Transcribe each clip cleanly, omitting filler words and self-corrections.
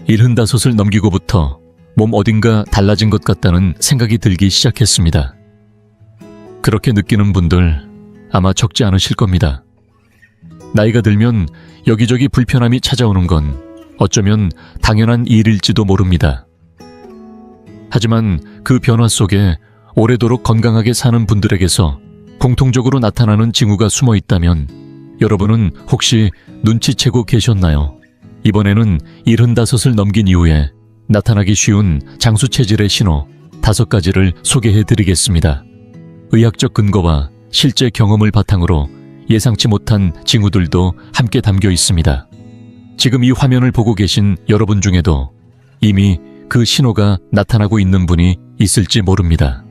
75을 넘기고부터 몸 어딘가 달라진 것 같다는 생각이 들기 시작했습니다. 그렇게 느끼는 분들 아마 적지 않으실 겁니다. 나이가 들면 여기저기 불편함이 찾아오는 건 어쩌면 당연한 일일지도 모릅니다. 하지만 그 변화 속에 오래도록 건강하게 사는 분들에게서 공통적으로 나타나는 징후가 숨어 있다면 여러분은 혹시 눈치채고 계셨나요? 이번에는 75을 넘긴 이후에 나타나기 쉬운 장수체질의 신호 5가지를 소개해드리겠습니다. 의학적 근거와 실제 경험을 바탕으로 예상치 못한 징후들도 함께 담겨 있습니다. 지금 이 화면을 보고 계신 여러분 중에도 이미 그 신호가 나타나고 있는 분이 있을지 모릅니다.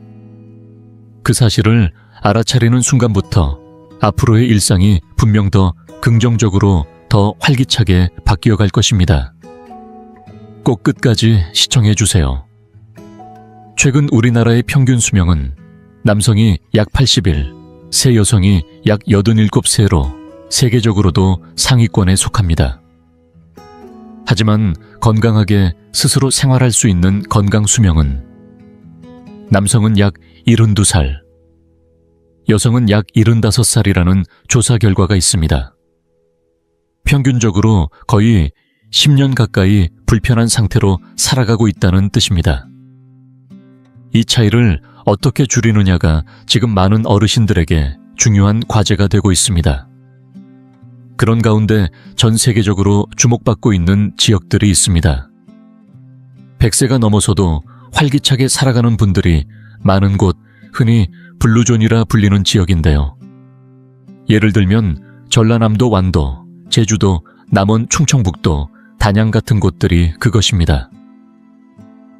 그 사실을 알아차리는 순간부터 앞으로의 일상이 분명 더 긍정적으로 더 활기차게 바뀌어갈 것입니다. 꼭 끝까지 시청해주세요. 최근 우리나라의 평균 수명은 남성이 약 80일, 새 여성이 약 87세로 세계적으로도 상위권에 속합니다. 하지만 건강하게 스스로 생활할 수 있는 건강 수명은 남성은 약 72살, 여성은 약 75살이라는 조사 결과가 있습니다. 평균적으로 거의 10년 가까이 불편한 상태로 살아가고 있다는 뜻입니다. 이 차이를 어떻게 줄이느냐가 지금 많은 어르신들에게 중요한 과제가 되고 있습니다. 그런 가운데 전 세계적으로 주목받고 있는 지역들이 있습니다. 100세가 넘어서도 활기차게 살아가는 분들이 많은 곳, 흔히 블루존이라 불리는 지역인데요. 예를 들면 전라남도 완도, 제주도, 남원 충청북도, 단양 같은 곳들이 그것입니다.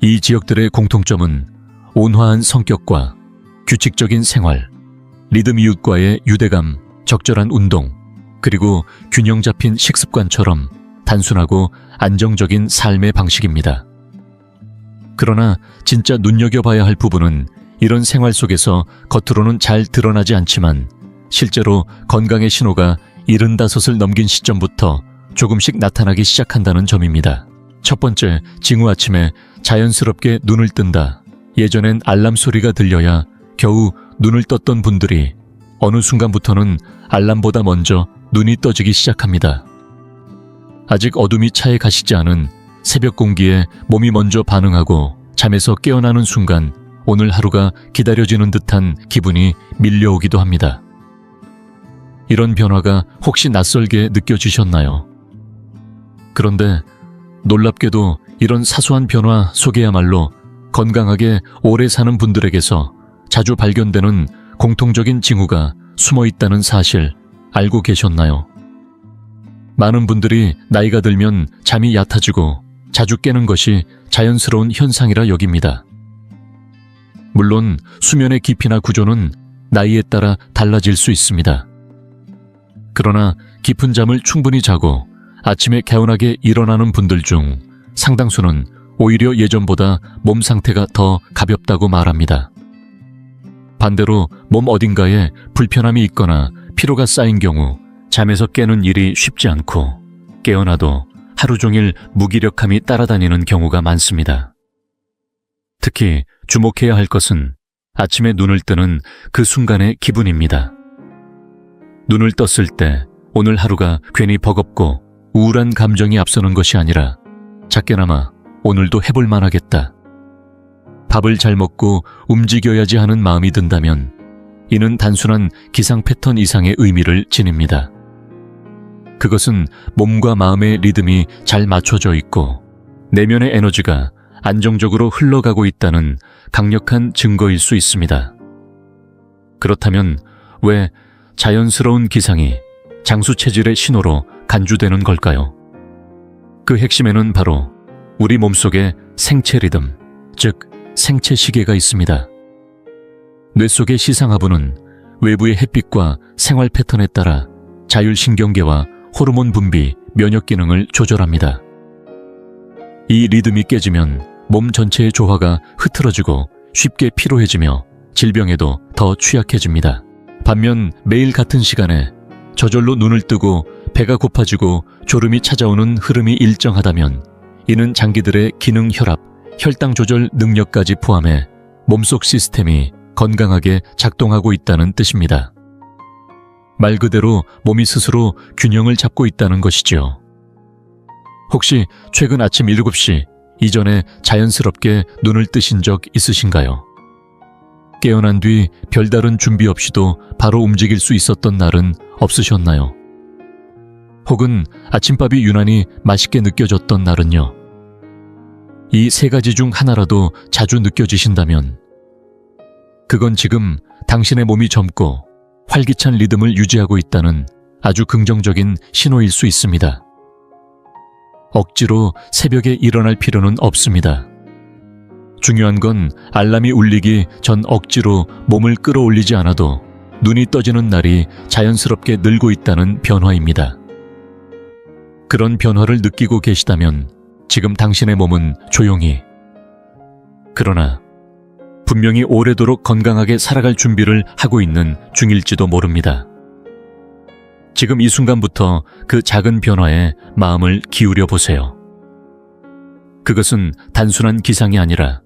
이 지역들의 공통점은 온화한 성격과 규칙적인 생활, 리듬 이웃과의 유대감, 적절한 운동, 그리고 균형 잡힌 식습관처럼 단순하고 안정적인 삶의 방식입니다. 그러나 진짜 눈여겨봐야 할 부분은 이런 생활 속에서 겉으로는 잘 드러나지 않지만 실제로 건강의 신호가 75을 넘긴 시점부터 조금씩 나타나기 시작한다는 점입니다. 첫 번째, 징후 아침에 자연스럽게 눈을 뜬다. 예전엔 알람 소리가 들려야 겨우 눈을 떴던 분들이 어느 순간부터는 알람보다 먼저 눈이 떠지기 시작합니다. 아직 어둠이 차에 가시지 않은 새벽 공기에 몸이 먼저 반응하고 잠에서 깨어나는 순간 오늘 하루가 기다려지는 듯한 기분이 밀려오기도 합니다. 이런 변화가 혹시 낯설게 느껴지셨나요? 그런데 놀랍게도 이런 사소한 변화 속에야말로 건강하게 오래 사는 분들에게서 자주 발견되는 공통적인 징후가 숨어 있다는 사실 알고 계셨나요? 많은 분들이 나이가 들면 잠이 얕아지고 자주 깨는 것이 자연스러운 현상이라 여깁니다. 물론 수면의 깊이나 구조는 나이에 따라 달라질 수 있습니다. 그러나 깊은 잠을 충분히 자고 아침에 개운하게 일어나는 분들 중 상당수는 오히려 예전보다 몸 상태가 더 가볍다고 말합니다. 반대로 몸 어딘가에 불편함이 있거나 피로가 쌓인 경우 잠에서 깨는 일이 쉽지 않고 깨어나도 하루 종일 무기력함이 따라다니는 경우가 많습니다. 특히 주목해야 할 것은 아침에 눈을 뜨는 그 순간의 기분입니다. 눈을 떴을 때 오늘 하루가 괜히 버겁고 우울한 감정이 앞서는 것이 아니라 작게나마 오늘도 해볼 만하겠다. 밥을 잘 먹고 움직여야지 하는 마음이 든다면 이는 단순한 기상 패턴 이상의 의미를 지닙니다. 그것은 몸과 마음의 리듬이 잘 맞춰져 있고 내면의 에너지가 안정적으로 흘러가고 있다는 강력한 증거일 수 있습니다. 그렇다면 왜 자연스러운 기상이 장수체질의 신호로 간주되는 걸까요? 그 핵심에는 바로 우리 몸속의 생체 리듬, 즉 생체 시계가 있습니다. 뇌 속의 시상하부는 외부의 햇빛과 생활 패턴에 따라 자율신경계와 호르몬 분비, 면역 기능을 조절합니다. 이 리듬이 깨지면 몸 전체의 조화가 흐트러지고 쉽게 피로해지며 질병에도 더 취약해집니다. 반면 매일 같은 시간에 저절로 눈을 뜨고 배가 고파지고 졸음이 찾아오는 흐름이 일정하다면 이는 장기들의 기능 혈압, 혈당 조절 능력까지 포함해 몸속 시스템이 건강하게 작동하고 있다는 뜻입니다. 말 그대로 몸이 스스로 균형을 잡고 있다는 것이죠. 혹시 최근 아침 7시 이전에 자연스럽게 눈을 뜨신 적 있으신가요? 깨어난 뒤 별다른 준비 없이도 바로 움직일 수 있었던 날은 없으셨나요? 혹은 아침밥이 유난히 맛있게 느껴졌던 날은요? 이 세 가지 중 하나라도 자주 느껴지신다면 그건 지금 당신의 몸이 젊고 활기찬 리듬을 유지하고 있다는 아주 긍정적인 신호일 수 있습니다. 억지로 새벽에 일어날 필요는 없습니다. 중요한 건 알람이 울리기 전 억지로 몸을 끌어올리지 않아도 눈이 떠지는 날이 자연스럽게 늘고 있다는 변화입니다. 그런 변화를 느끼고 계시다면 지금 당신의 몸은 조용히, 그러나 분명히 오래도록 건강하게 살아갈 준비를 하고 있는 중일지도 모릅니다. 지금 이 순간부터 그 작은 변화에 마음을 기울여 보세요. 그것은 단순한 기상이 아니라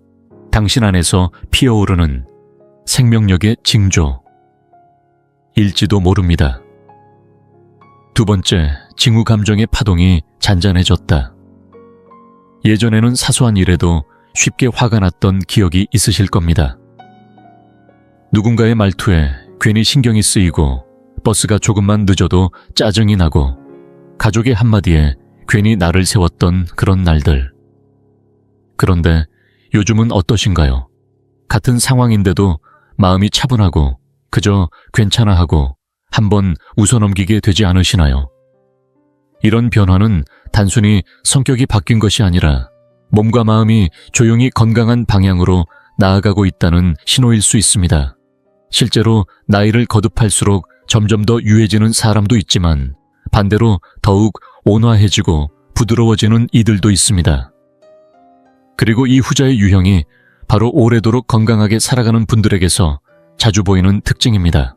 당신 안에서 피어오르는 생명력의 징조 일지도 모릅니다. 두 번째, 징후 감정의 파동이 잔잔해졌다. 예전에는 사소한 일에도 쉽게 화가 났던 기억이 있으실 겁니다. 누군가의 말투에 괜히 신경이 쓰이고 버스가 조금만 늦어도 짜증이 나고 가족의 한마디에 괜히 나를 세웠던 그런 날들. 그런데 요즘은 어떠신가요? 같은 상황인데도 마음이 차분하고 그저 괜찮아 하고 한번 웃어넘기게 되지 않으시나요? 이런 변화는 단순히 성격이 바뀐 것이 아니라 몸과 마음이 조용히 건강한 방향으로 나아가고 있다는 신호일 수 있습니다. 실제로 나이를 거듭할수록 점점 더 유해지는 사람도 있지만 반대로 더욱 온화해지고 부드러워지는 이들도 있습니다. 그리고 이 후자의 유형이 바로 오래도록 건강하게 살아가는 분들에게서 자주 보이는 특징입니다.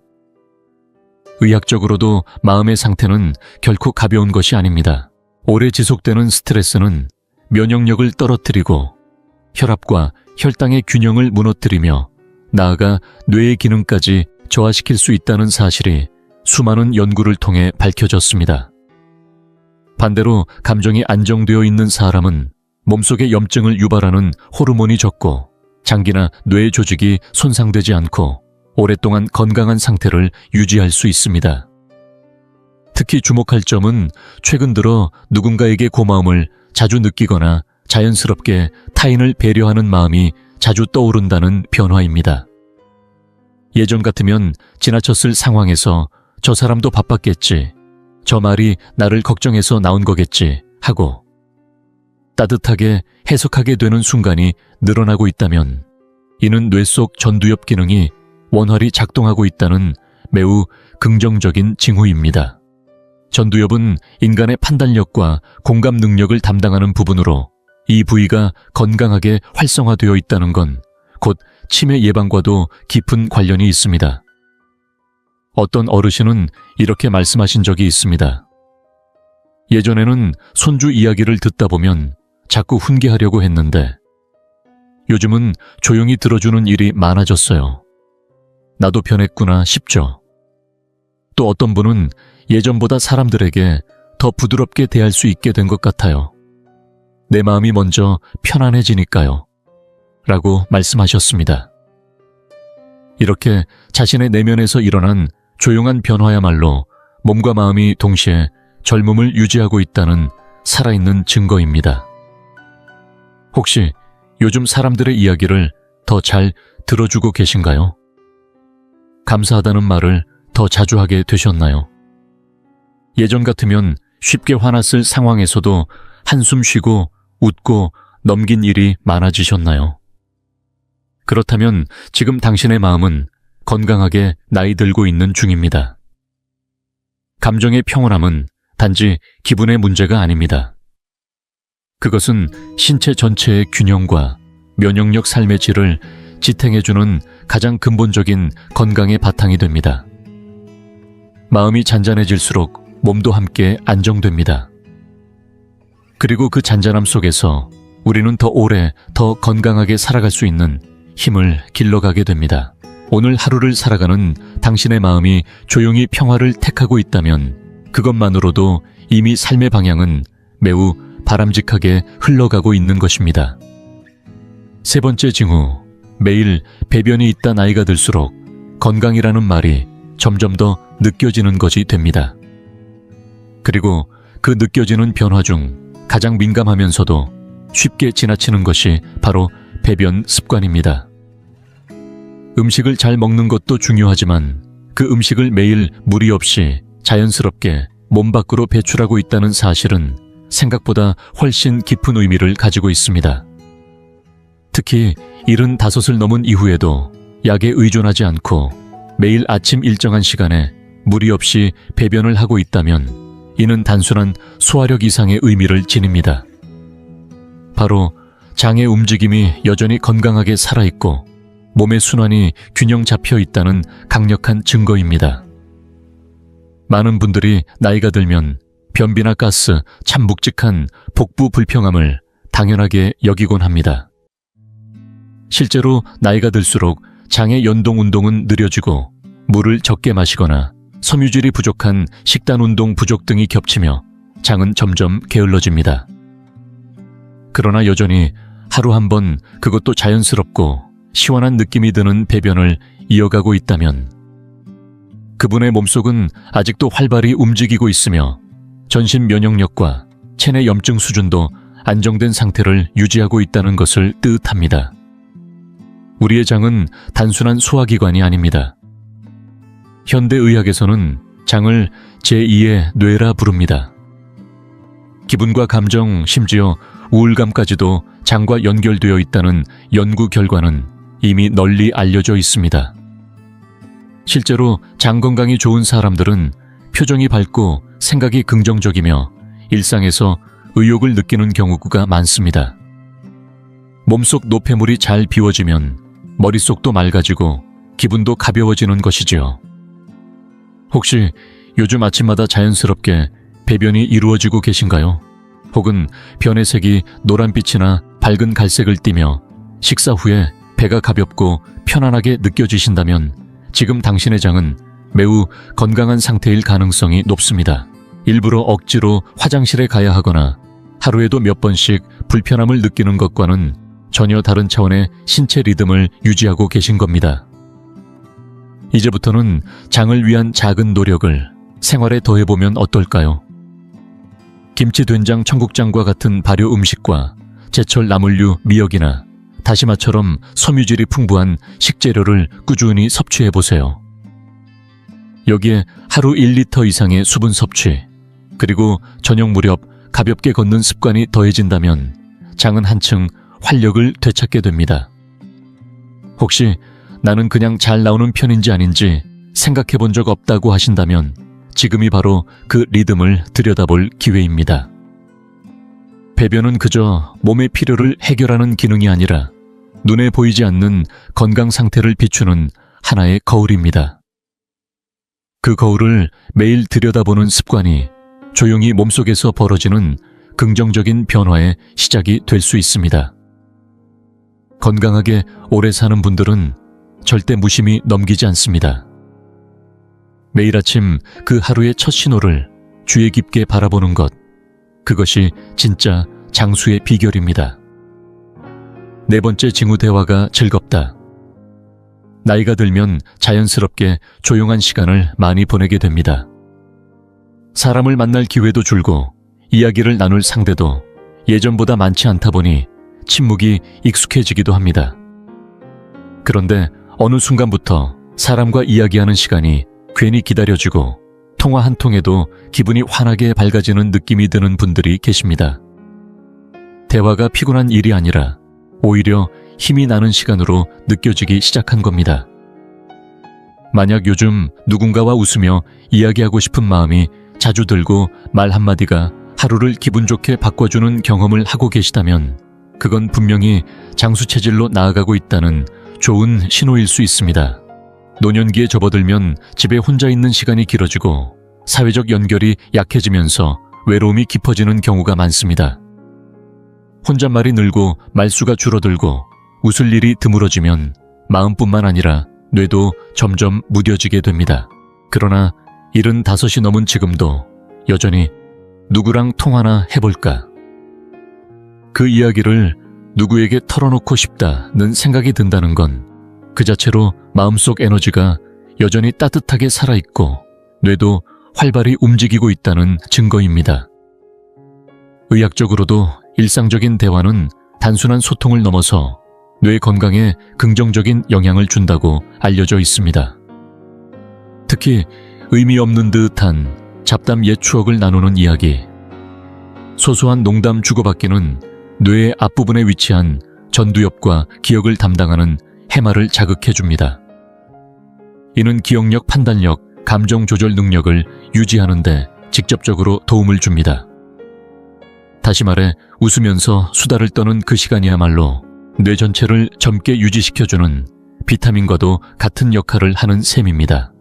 의학적으로도 마음의 상태는 결코 가벼운 것이 아닙니다. 오래 지속되는 스트레스는 면역력을 떨어뜨리고 혈압과 혈당의 균형을 무너뜨리며 나아가 뇌의 기능까지 저하시킬 수 있다는 사실이 수많은 연구를 통해 밝혀졌습니다. 반대로 감정이 안정되어 있는 사람은 몸속에 염증을 유발하는 호르몬이 적고 장기나 뇌 조직이 손상되지 않고 오랫동안 건강한 상태를 유지할 수 있습니다. 특히 주목할 점은 최근 들어 누군가에게 고마움을 자주 느끼거나 자연스럽게 타인을 배려하는 마음이 자주 떠오른다는 변화입니다. 예전 같으면 지나쳤을 상황에서 저 사람도 바빴겠지, 저 말이 나를 걱정해서 나온 거겠지 하고 따뜻하게 해석하게 되는 순간이 늘어나고 있다면 이는 뇌 속 전두엽 기능이 원활히 작동하고 있다는 매우 긍정적인 징후입니다. 전두엽은 인간의 판단력과 공감 능력을 담당하는 부분으로 이 부위가 건강하게 활성화되어 있다는 건 곧 치매 예방과도 깊은 관련이 있습니다. 어떤 어르신은 이렇게 말씀하신 적이 있습니다. 예전에는 손주 이야기를 듣다 보면 자꾸 훈계하려고 했는데 요즘은 조용히 들어주는 일이 많아졌어요. 나도 변했구나 싶죠. 또 어떤 분은 예전보다 사람들에게 더 부드럽게 대할 수 있게 된 것 같아요. 내 마음이 먼저 편안해지니까요. 라고 말씀하셨습니다. 이렇게 자신의 내면에서 일어난 조용한 변화야말로 몸과 마음이 동시에 젊음을 유지하고 있다는 살아있는 증거입니다. 혹시 요즘 사람들의 이야기를 더 잘 들어주고 계신가요? 감사하다는 말을 더 자주 하게 되셨나요? 예전 같으면 쉽게 화났을 상황에서도 한숨 쉬고 웃고 넘긴 일이 많아지셨나요? 그렇다면 지금 당신의 마음은 건강하게 나이 들고 있는 중입니다. 감정의 평온함은 단지 기분의 문제가 아닙니다. 그것은 신체 전체의 균형과 면역력 삶의 질을 지탱해주는 가장 근본적인 건강의 바탕이 됩니다. 마음이 잔잔해질수록 몸도 함께 안정됩니다. 그리고 그 잔잔함 속에서 우리는 더 오래, 더 건강하게 살아갈 수 있는 힘을 길러가게 됩니다. 오늘 하루를 살아가는 당신의 마음이 조용히 평화를 택하고 있다면 그것만으로도 이미 삶의 방향은 매우 바람직하게 흘러가고 있는 것입니다. 세 번째 징후, 매일 배변이 있다 나이가 들수록 건강이라는 말이 점점 더 느껴지는 것이 됩니다. 그리고 그 느껴지는 변화 중 가장 민감하면서도 쉽게 지나치는 것이 바로 배변 습관입니다. 음식을 잘 먹는 것도 중요하지만 그 음식을 매일 무리 없이 자연스럽게 몸 밖으로 배출하고 있다는 사실은 생각보다 훨씬 깊은 의미를 가지고 있습니다. 특히 75을 넘은 이후에도 약에 의존하지 않고 매일 아침 일정한 시간에 무리 없이 배변을 하고 있다면 이는 단순한 소화력 이상의 의미를 지닙니다. 바로 장의 움직임이 여전히 건강하게 살아있고 몸의 순환이 균형 잡혀 있다는 강력한 증거입니다. 많은 분들이 나이가 들면 변비나 가스, 참 묵직한 복부 불평함을 당연하게 여기곤 합니다. 실제로 나이가 들수록 장의 연동 운동은 느려지고 물을 적게 마시거나 섬유질이 부족한 식단 운동 부족 등이 겹치며 장은 점점 게을러집니다. 그러나 여전히 하루 한 번 그것도 자연스럽고 시원한 느낌이 드는 배변을 이어가고 있다면 그분의 몸속은 아직도 활발히 움직이고 있으며 전신 면역력과 체내 염증 수준도 안정된 상태를 유지하고 있다는 것을 뜻합니다. 우리의 장은 단순한 소화기관이 아닙니다. 현대의학에서는 장을 제2의 뇌라 부릅니다. 기분과 감정, 심지어 우울감까지도 장과 연결되어 있다는 연구 결과는 이미 널리 알려져 있습니다. 실제로 장 건강이 좋은 사람들은 표정이 밝고 생각이 긍정적이며 일상에서 의욕을 느끼는 경우가 많습니다. 몸속 노폐물이 잘 비워지면 머릿속도 맑아지고 기분도 가벼워지는 것이지요. 혹시 요즘 아침마다 자연스럽게 배변이 이루어지고 계신가요? 혹은 변의 색이 노란빛이나 밝은 갈색을 띠며 식사 후에 배가 가볍고 편안하게 느껴지신다면 지금 당신의 장은 매우 건강한 상태일 가능성이 높습니다. 일부러 억지로 화장실에 가야 하거나 하루에도 몇 번씩 불편함을 느끼는 것과는 전혀 다른 차원의 신체 리듬을 유지하고 계신 겁니다. 이제부터는 장을 위한 작은 노력을 생활에 더해보면 어떨까요? 김치, 된장, 청국장과 같은 발효 음식과 제철 나물류, 미역이나 다시마처럼 섬유질이 풍부한 식재료를 꾸준히 섭취해보세요. 여기에 하루 1리터 이상의 수분 섭취, 그리고 저녁 무렵 가볍게 걷는 습관이 더해진다면 장은 한층 활력을 되찾게 됩니다. 혹시 나는 그냥 잘 나오는 편인지 아닌지 생각해 본 적 없다고 하신다면 지금이 바로 그 리듬을 들여다볼 기회입니다. 배변은 그저 몸의 필요를 해결하는 기능이 아니라 눈에 보이지 않는 건강 상태를 비추는 하나의 거울입니다. 그 거울을 매일 들여다보는 습관이 조용히 몸속에서 벌어지는 긍정적인 변화의 시작이 될 수 있습니다. 건강하게 오래 사는 분들은 절대 무심히 넘기지 않습니다. 매일 아침 그 하루의 첫 신호를 주의 깊게 바라보는 것, 그것이 진짜 장수의 비결입니다. 네 번째 징후, 대화가 즐겁다. 나이가 들면 자연스럽게 조용한 시간을 많이 보내게 됩니다. 사람을 만날 기회도 줄고 이야기를 나눌 상대도 예전보다 많지 않다 보니 침묵이 익숙해지기도 합니다. 그런데 어느 순간부터 사람과 이야기하는 시간이 괜히 기다려지고 통화 한 통에도 기분이 환하게 밝아지는 느낌이 드는 분들이 계십니다. 대화가 피곤한 일이 아니라 오히려 힘이 나는 시간으로 느껴지기 시작한 겁니다. 만약 요즘 누군가와 웃으며 이야기하고 싶은 마음이 자주 들고 말 한마디가 하루를 기분 좋게 바꿔주는 경험을 하고 계시다면 그건 분명히 장수 체질로 나아가고 있다는 좋은 신호일 수 있습니다. 노년기에 접어들면 집에 혼자 있는 시간이 길어지고 사회적 연결이 약해지면서 외로움이 깊어지는 경우가 많습니다. 혼잣말이 늘고 말수가 줄어들고 웃을 일이 드물어지면 마음뿐만 아니라 뇌도 점점 무뎌지게 됩니다. 그러나 75이 넘은 지금도 여전히 누구랑 통화나 해볼까? 그 이야기를 누구에게 털어놓고 싶다는 생각이 든다는 건 그 자체로 마음속 에너지가 여전히 따뜻하게 살아있고 뇌도 활발히 움직이고 있다는 증거입니다. 의학적으로도 일상적인 대화는 단순한 소통을 넘어서 뇌 건강에 긍정적인 영향을 준다고 알려져 있습니다. 특히 의미 없는 듯한 잡담 옛 추억을 나누는 이야기, 소소한 농담 주고받기는 뇌의 앞부분에 위치한 전두엽과 기억을 담당하는 해마를 자극해줍니다. 이는 기억력, 판단력, 감정 조절 능력을 유지하는 데 직접적으로 도움을 줍니다. 다시 말해 웃으면서 수다를 떠는 그 시간이야말로 뇌 전체를 젊게 유지시켜주는 비타민과도 같은 역할을 하는 셈입니다.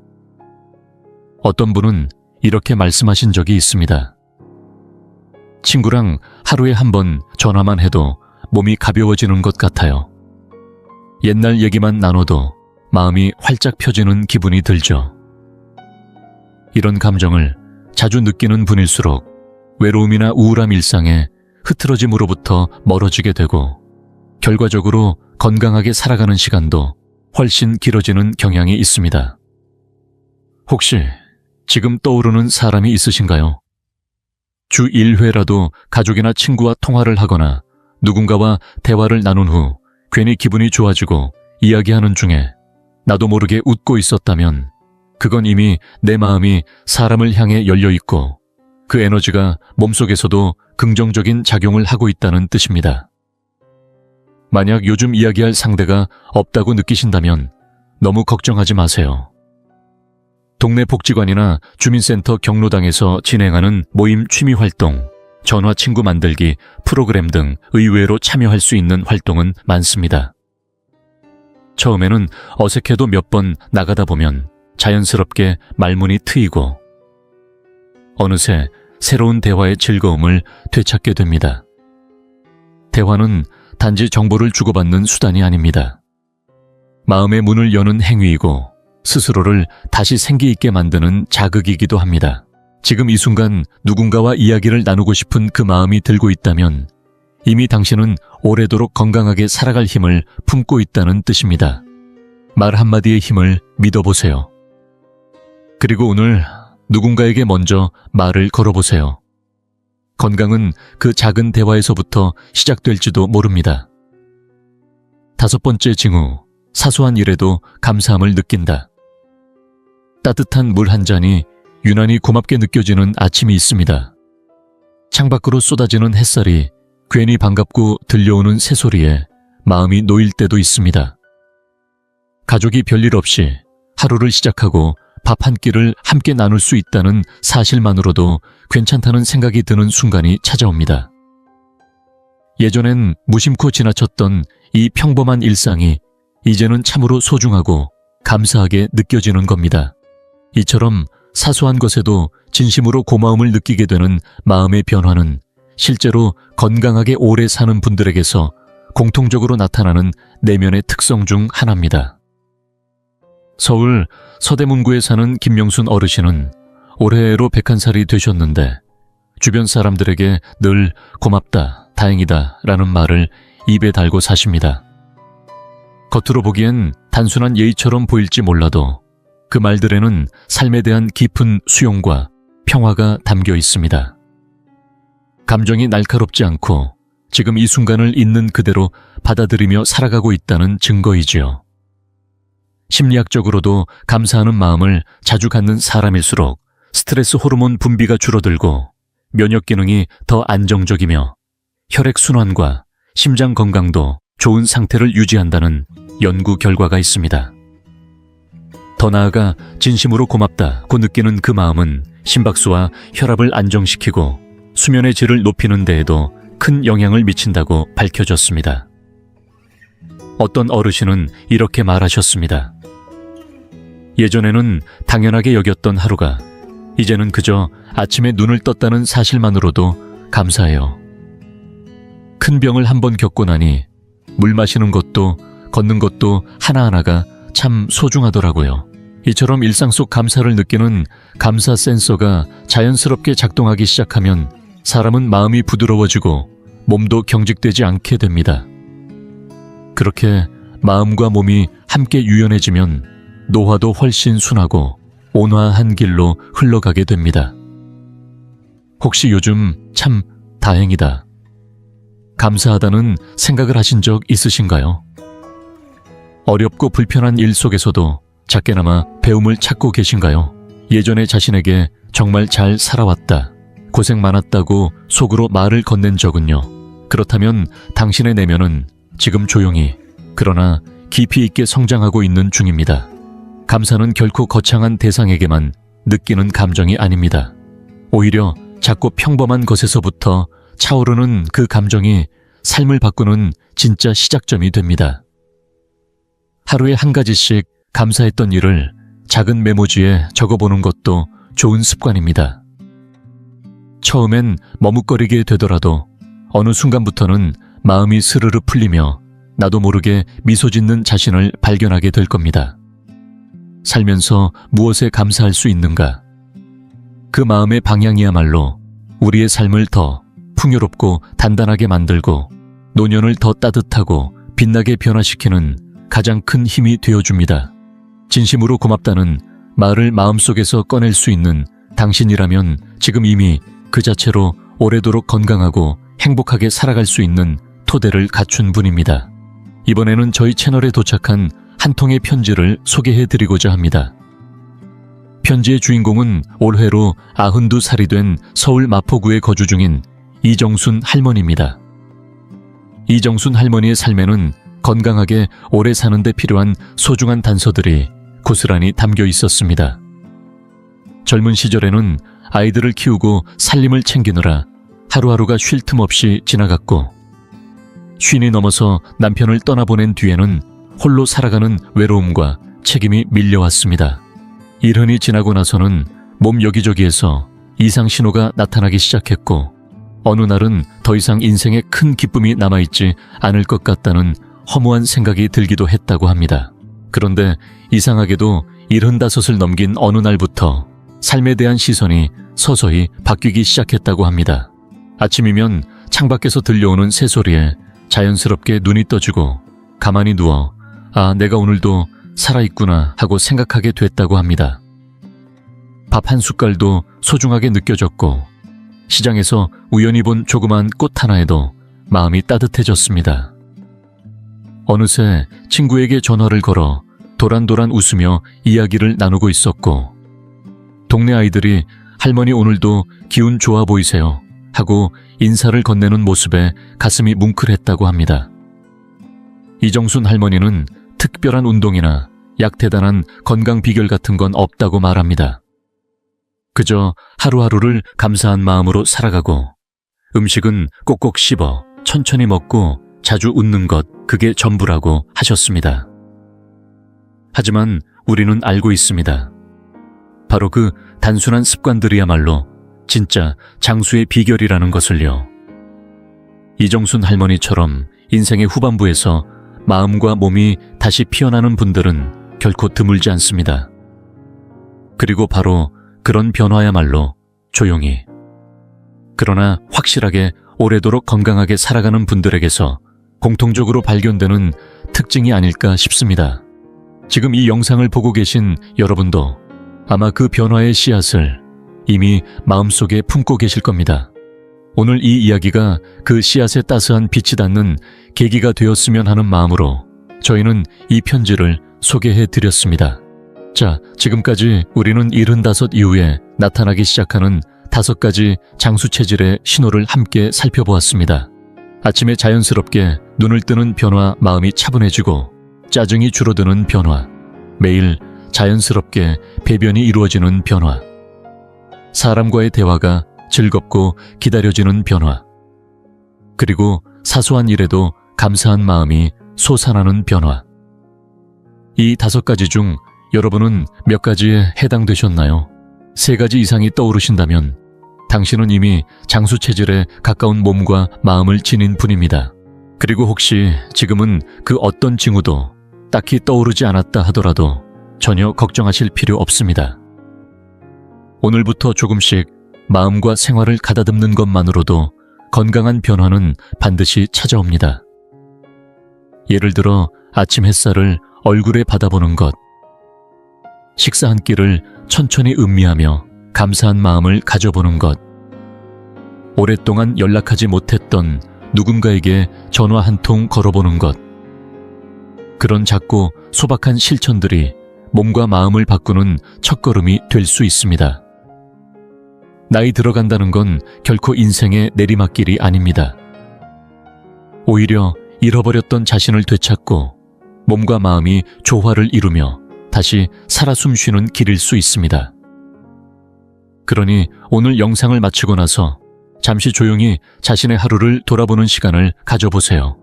어떤 분은 이렇게 말씀하신 적이 있습니다. 친구랑 하루에 한 번 전화만 해도 몸이 가벼워지는 것 같아요. 옛날 얘기만 나눠도 마음이 활짝 펴지는 기분이 들죠. 이런 감정을 자주 느끼는 분일수록 외로움이나 우울함 일상에 흐트러짐으로부터 멀어지게 되고 결과적으로 건강하게 살아가는 시간도 훨씬 길어지는 경향이 있습니다. 혹시 지금 떠오르는 사람이 있으신가요? 주 1회라도 가족이나 친구와 통화를 하거나 누군가와 대화를 나눈 후 괜히 기분이 좋아지고 이야기하는 중에 나도 모르게 웃고 있었다면 그건 이미 내 마음이 사람을 향해 열려 있고 그 에너지가 몸속에서도 긍정적인 작용을 하고 있다는 뜻입니다. 만약 요즘 이야기할 상대가 없다고 느끼신다면 너무 걱정하지 마세요. 동네 복지관이나 주민센터 경로당에서 진행하는 모임 취미 활동, 전화 친구 만들기, 프로그램 등 의외로 참여할 수 있는 활동은 많습니다. 처음에는 어색해도 몇 번 나가다 보면 자연스럽게 말문이 트이고 어느새 새로운 대화의 즐거움을 되찾게 됩니다. 대화는 단지 정보를 주고받는 수단이 아닙니다. 마음의 문을 여는 행위이고 스스로를 다시 생기 있게 만드는 자극이기도 합니다. 지금 이 순간 누군가와 이야기를 나누고 싶은 그 마음이 들고 있다면 이미 당신은 오래도록 건강하게 살아갈 힘을 품고 있다는 뜻입니다. 말 한마디의 힘을 믿어보세요. 그리고 오늘 누군가에게 먼저 말을 걸어보세요. 건강은 그 작은 대화에서부터 시작될지도 모릅니다. 5번째 징후, 사소한 일에도 감사함을 느낀다. 따뜻한 물 한 잔이 유난히 고맙게 느껴지는 아침이 있습니다. 창밖으로 쏟아지는 햇살이 괜히 반갑고 들려오는 새소리에 마음이 놓일 때도 있습니다. 가족이 별일 없이 하루를 시작하고 밥 한 끼를 함께 나눌 수 있다는 사실만으로도 괜찮다는 생각이 드는 순간이 찾아옵니다. 예전엔 무심코 지나쳤던 이 평범한 일상이 이제는 참으로 소중하고 감사하게 느껴지는 겁니다. 이처럼 사소한 것에도 진심으로 고마움을 느끼게 되는 마음의 변화는 실제로 건강하게 오래 사는 분들에게서 공통적으로 나타나는 내면의 특성 중 하나입니다. 서울 서대문구에 사는 김명순 어르신은 올해로 101살이 되셨는데 주변 사람들에게 늘 고맙다, 다행이다 라는 말을 입에 달고 사십니다. 겉으로 보기엔 단순한 예의처럼 보일지 몰라도 그 말들에는 삶에 대한 깊은 수용과 평화가 담겨 있습니다. 감정이 날카롭지 않고 지금 이 순간을 있는 그대로 받아들이며 살아가고 있다는 증거이지요. 심리학적으로도 감사하는 마음을 자주 갖는 사람일수록 스트레스 호르몬 분비가 줄어들고 면역 기능이 더 안정적이며 혈액순환과 심장 건강도 좋은 상태를 유지한다는 연구 결과가 있습니다. 더 나아가 진심으로 고맙다고 느끼는 그 마음은 심박수와 혈압을 안정시키고 수면의 질을 높이는 데에도 큰 영향을 미친다고 밝혀졌습니다. 어떤 어르신은 이렇게 말하셨습니다. 예전에는 당연하게 여겼던 하루가 이제는 그저 아침에 눈을 떴다는 사실만으로도 감사해요. 큰 병을 한번 겪고 나니 물 마시는 것도 걷는 것도 하나하나가 참 소중하더라고요. 이처럼 일상 속 감사를 느끼는 감사 센서가 자연스럽게 작동하기 시작하면 사람은 마음이 부드러워지고 몸도 경직되지 않게 됩니다. 그렇게 마음과 몸이 함께 유연해지면 노화도 훨씬 순하고 온화한 길로 흘러가게 됩니다. 혹시 요즘 참 다행이다, 감사하다는 생각을 하신 적 있으신가요? 어렵고 불편한 일 속에서도 작게나마 배움을 찾고 계신가요? 예전에 자신에게 정말 잘 살아왔다, 고생 많았다고 속으로 말을 건넨 적은요? 그렇다면 당신의 내면은 지금 조용히 그러나 깊이 있게 성장하고 있는 중입니다. 감사는 결코 거창한 대상에게만 느끼는 감정이 아닙니다. 오히려 작고 평범한 것에서부터 차오르는 그 감정이 삶을 바꾸는 진짜 시작점이 됩니다. 하루에 한 가지씩 감사했던 일을 작은 메모지에 적어보는 것도 좋은 습관입니다. 처음엔 머뭇거리게 되더라도 어느 순간부터는 마음이 스르르 풀리며 나도 모르게 미소 짓는 자신을 발견하게 될 겁니다. 살면서 무엇에 감사할 수 있는가? 그 마음의 방향이야말로 우리의 삶을 더 풍요롭고 단단하게 만들고 노년을 더 따뜻하고 빛나게 변화시키는 가장 큰 힘이 되어줍니다. 진심으로 고맙다는 말을 마음속에서 꺼낼 수 있는 당신이라면 지금 이미 그 자체로 오래도록 건강하고 행복하게 살아갈 수 있는 토대를 갖춘 분입니다. 이번에는 저희 채널에 도착한 한 통의 편지를 소개해드리고자 합니다. 편지의 주인공은 올해로 92살이 된 서울 마포구에 거주 중인 이정순 할머니입니다. 이정순 할머니의 삶에는 건강하게 오래 사는 데 필요한 소중한 단서들이 고스란히 담겨 있었습니다. 젊은 시절에는 아이들을 키우고 살림을 챙기느라 하루하루가 쉴 틈 없이 지나갔고, 쉰이 넘어서 남편을 떠나보낸 뒤에는 홀로 살아가는 외로움과 책임이 밀려왔습니다. 일흔이 지나고 나서는 몸 여기저기에서 이상 신호가 나타나기 시작했고, 어느 날은 더 이상 인생에 큰 기쁨이 남아있지 않을 것 같다는 허무한 생각이 들기도 했다고 합니다. 그런데 이상하게도 75을 넘긴 어느 날부터 삶에 대한 시선이 서서히 바뀌기 시작했다고 합니다. 아침이면 창밖에서 들려오는 새소리에 자연스럽게 눈이 떠지고 가만히 누워 아, 내가 오늘도 살아있구나 하고 생각하게 됐다고 합니다. 밥 한 숟갈도 소중하게 느껴졌고, 시장에서 우연히 본 조그만 꽃 하나에도 마음이 따뜻해졌습니다. 어느새 친구에게 전화를 걸어 도란도란 웃으며 이야기를 나누고 있었고, 동네 아이들이 할머니 오늘도 기운 좋아 보이세요 하고 인사를 건네는 모습에 가슴이 뭉클했다고 합니다. 이정순 할머니는 특별한 운동이나 약 대단한 건강 비결 같은 건 없다고 말합니다. 그저 하루하루를 감사한 마음으로 살아가고, 음식은 꼭꼭 씹어 천천히 먹고 자주 웃는 것, 그게 전부라고 하셨습니다. 하지만 우리는 알고 있습니다. 바로 그 단순한 습관들이야말로 진짜 장수의 비결이라는 것을요. 이정순 할머니처럼 인생의 후반부에서 마음과 몸이 다시 피어나는 분들은 결코 드물지 않습니다. 그리고 바로 그런 변화야말로 조용히, 그러나 확실하게 오래도록 건강하게 살아가는 분들에게서 공통적으로 발견되는 특징이 아닐까 싶습니다. 지금 이 영상을 보고 계신 여러분도 아마 그 변화의 씨앗을 이미 마음속에 품고 계실 겁니다. 오늘 이 이야기가 그 씨앗에 따스한 빛이 닿는 계기가 되었으면 하는 마음으로 저희는 이 편지를 소개해 드렸습니다. 자, 지금까지 우리는 75 이후에 나타나기 시작하는 5가지 장수 체질의 신호를 함께 살펴보았습니다. 아침에 자연스럽게 눈을 뜨는 변화, 마음이 차분해지고 짜증이 줄어드는 변화, 매일 자연스럽게 배변이 이루어지는 변화, 사람과의 대화가 즐겁고 기다려지는 변화, 그리고 사소한 일에도 감사한 마음이 솟아나는 변화. 이 5가지 중 여러분은 몇 가지에 해당되셨나요? 3가지 이상이 떠오르신다면 당신은 이미 장수 체질에 가까운 몸과 마음을 지닌 분입니다. 그리고 혹시 지금은 그 어떤 징후도 딱히 떠오르지 않았다 하더라도 전혀 걱정하실 필요 없습니다. 오늘부터 조금씩 마음과 생활을 가다듬는 것만으로도 건강한 변화는 반드시 찾아옵니다. 예를 들어 아침 햇살을 얼굴에 받아보는 것, 식사 한 끼를 천천히 음미하며 감사한 마음을 가져보는 것, 오랫동안 연락하지 못했던 누군가에게 전화 한 통 걸어보는 것, 그런 작고 소박한 실천들이 몸과 마음을 바꾸는 첫걸음이 될 수 있습니다. 나이 들어간다는 건 결코 인생의 내리막길이 아닙니다. 오히려 잃어버렸던 자신을 되찾고 몸과 마음이 조화를 이루며 다시 살아 숨쉬는 길일 수 있습니다. 그러니 오늘 영상을 마치고 나서 잠시 조용히 자신의 하루를 돌아보는 시간을 가져보세요.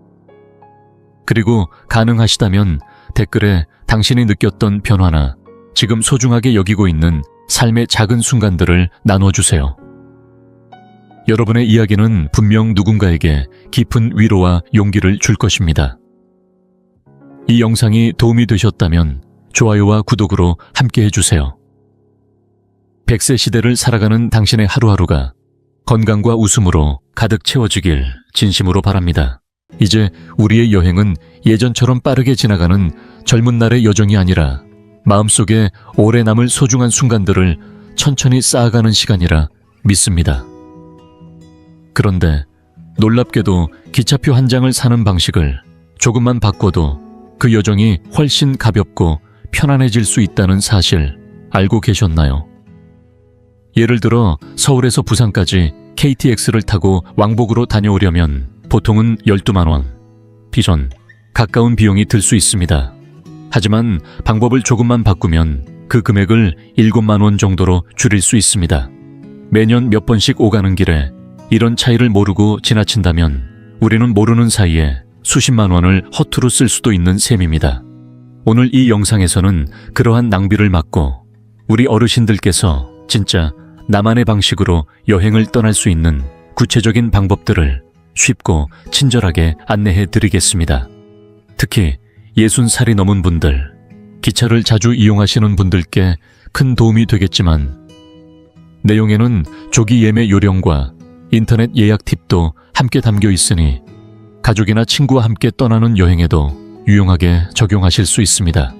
그리고 가능하시다면 댓글에 당신이 느꼈던 변화나 지금 소중하게 여기고 있는 삶의 작은 순간들을 나눠주세요. 여러분의 이야기는 분명 누군가에게 깊은 위로와 용기를 줄 것입니다. 이 영상이 도움이 되셨다면 좋아요와 구독으로 함께 해주세요. 100세 시대를 살아가는 당신의 하루하루가 건강과 웃음으로 가득 채워지길 진심으로 바랍니다. 이제 우리의 여행은 예전처럼 빠르게 지나가는 젊은 날의 여정이 아니라 마음속에 오래 남을 소중한 순간들을 천천히 쌓아가는 시간이라 믿습니다. 그런데 놀랍게도 기차표 한 장을 사는 방식을 조금만 바꿔도 그 여정이 훨씬 가볍고 편안해질 수 있다는 사실 알고 계셨나요? 예를 들어 서울에서 부산까지 KTX를 타고 왕복으로 다녀오려면 보통은 12만 원, 비전, 가까운 비용이 들 수 있습니다. 하지만 방법을 조금만 바꾸면 그 금액을 7만 원 정도로 줄일 수 있습니다. 매년 몇 번씩 오가는 길에 이런 차이를 모르고 지나친다면 우리는 모르는 사이에 수십만 원을 허투루 쓸 수도 있는 셈입니다. 오늘 이 영상에서는 그러한 낭비를 막고 우리 어르신들께서 진짜 나만의 방식으로 여행을 떠날 수 있는 구체적인 방법들을 쉽고 친절하게 안내해 드리겠습니다. 특히 60살이 넘은 분들, 기차를 자주 이용하시는 분들께 큰 도움이 되겠지만 내용에는 조기 예매 요령과 인터넷 예약 팁도 함께 담겨 있으니 가족이나 친구와 함께 떠나는 여행에도 유용하게 적용하실 수 있습니다.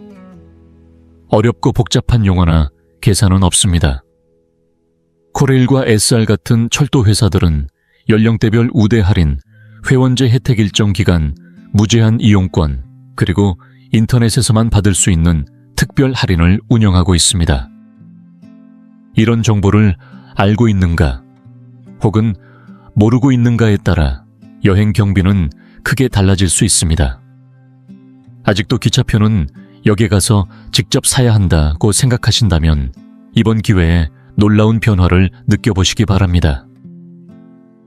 어렵고 복잡한 용어나 계산은 없습니다. 코레일과 SR 같은 철도 회사들은 연령대별 우대 할인, 회원제 혜택 일정 기간, 무제한 이용권, 그리고 인터넷에서만 받을 수 있는 특별 할인을 운영하고 있습니다. 이런 정보를 알고 있는가, 혹은 모르고 있는가에 따라 여행 경비는 크게 달라질 수 있습니다. 아직도 기차표는 역에 가서 직접 사야 한다고 생각하신다면 이번 기회에 놀라운 변화를 느껴보시기 바랍니다.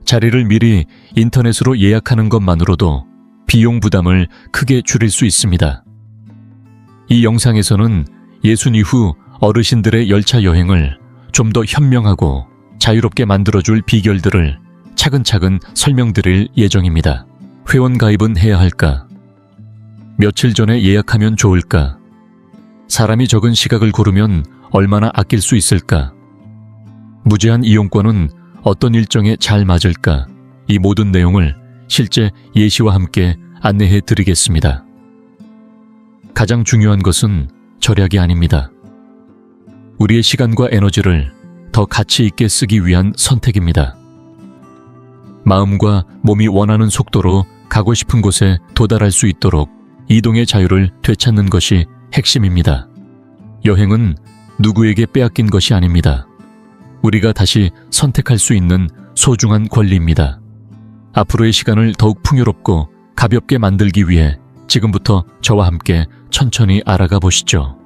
자리를 미리 인터넷으로 예약하는 것만으로도 비용 부담을 크게 줄일 수 있습니다. 이 영상에서는 예순 이후 어르신들의 열차 여행을 좀 더 현명하고 자유롭게 만들어줄 비결들을 차근차근 설명드릴 예정입니다. 회원 가입은 해야 할까? 며칠 전에 예약하면 좋을까? 사람이 적은 시각을 고르면 얼마나 아낄 수 있을까? 무제한 이용권은 어떤 일정에 잘 맞을까? 이 모든 내용을 실제 예시와 함께 안내해 드리겠습니다. 가장 중요한 것은 절약이 아닙니다. 우리의 시간과 에너지를 더 가치 있게 쓰기 위한 선택입니다. 마음과 몸이 원하는 속도로 가고 싶은 곳에 도달할 수 있도록 이동의 자유를 되찾는 것이 핵심입니다. 여행은 누구에게 빼앗긴 것이 아닙니다. 우리가 다시 선택할 수 있는 소중한 권리입니다. 앞으로의 시간을 더욱 풍요롭고 가볍게 만들기 위해 지금부터 저와 함께 천천히 알아가 보시죠.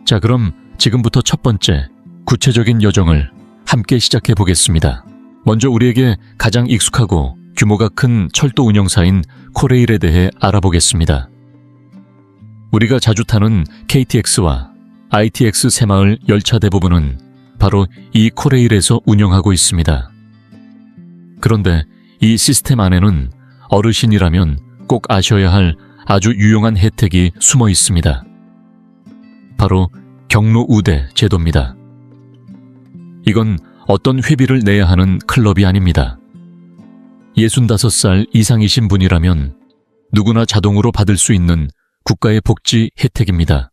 자, 그럼 지금부터 첫 번째 구체적인 여정을 함께 시작해 보겠습니다. 먼저 우리에게 가장 익숙하고 규모가 큰 철도 운영사인 코레일에 대해 알아보겠습니다. 우리가 자주 타는 KTX와 ITX 새마을 열차 대부분은 바로 이 코레일에서 운영하고 있습니다. 그런데 이 시스템 안에는 어르신이라면 꼭 아셔야 할 아주 유용한 혜택이 숨어 있습니다. 바로 경로 우대 제도입니다. 이건 어떤 회비를 내야 하는 클럽이 아닙니다. 65살 이상이신 분이라면 누구나 자동으로 받을 수 있는 국가의 복지 혜택입니다.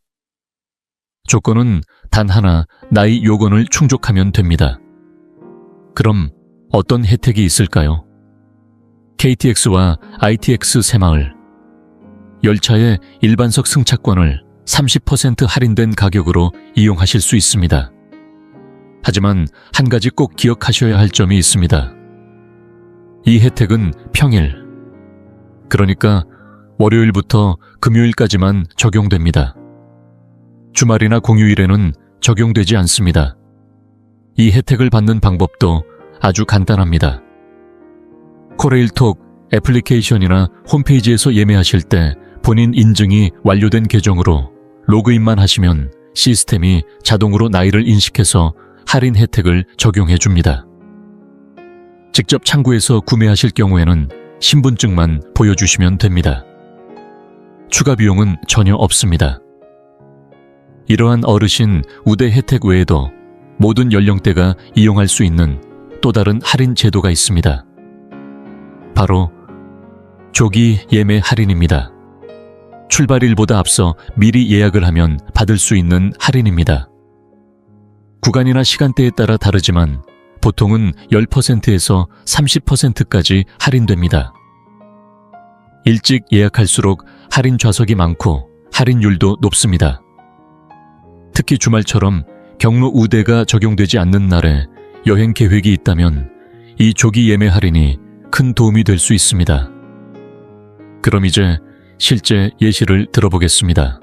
조건은 단 하나, 나이 요건을 충족하면 됩니다. 그럼 어떤 혜택이 있을까요? KTX와 ITX 새마을, 열차의 일반석 승차권을 30% 할인된 가격으로 이용하실 수 있습니다. 하지만 한 가지 꼭 기억하셔야 할 점이 있습니다. 이 혜택은 평일, 그러니까 월요일부터 금요일까지만 적용됩니다. 주말이나 공휴일에는 적용되지 않습니다. 이 혜택을 받는 방법도 아주 간단합니다. 코레일톡 애플리케이션이나 홈페이지에서 예매하실 때 본인 인증이 완료된 계정으로 로그인만 하시면 시스템이 자동으로 나이를 인식해서 할인 혜택을 적용해 줍니다. 직접 창구에서 구매하실 경우에는 신분증만 보여주시면 됩니다. 추가 비용은 전혀 없습니다. 이러한 어르신 우대 혜택 외에도 모든 연령대가 이용할 수 있는 또 다른 할인 제도가 있습니다. 바로 조기 예매 할인입니다. 출발일보다 앞서 미리 예약을 하면 받을 수 있는 할인입니다. 구간이나 시간대에 따라 다르지만 보통은 10%에서 30%까지 할인됩니다. 일찍 예약할수록 할인 좌석이 많고 할인율도 높습니다. 특히 주말처럼 경로 우대가 적용되지 않는 날에 여행 계획이 있다면 이 조기 예매 할인이 큰 도움이 될 수 있습니다. 그럼 이제 실제 예시를 들어보겠습니다.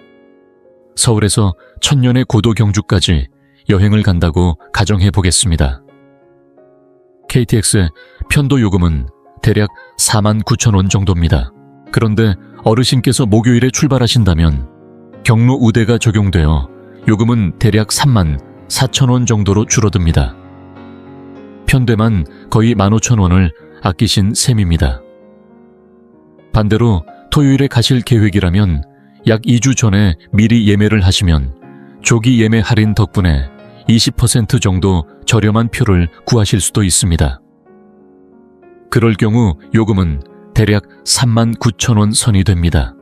서울에서 천년의 고도 경주까지 여행을 간다고 가정해 보겠습니다. KTX의 편도 요금은 대략 49,000원 정도입니다. 그런데 어르신께서 목요일에 출발하신다면 경로 우대가 적용되어 요금은 대략 34,000원 정도로 줄어듭니다. 편대만 거의 15,000원을 아끼신 셈입니다. 반대로 토요일에 가실 계획이라면 약 2주 전에 미리 예매를 하시면 조기 예매 할인 덕분에 20% 정도 저렴한 표를 구하실 수도 있습니다. 그럴 경우 요금은 대략 39,000원 선이 됩니다.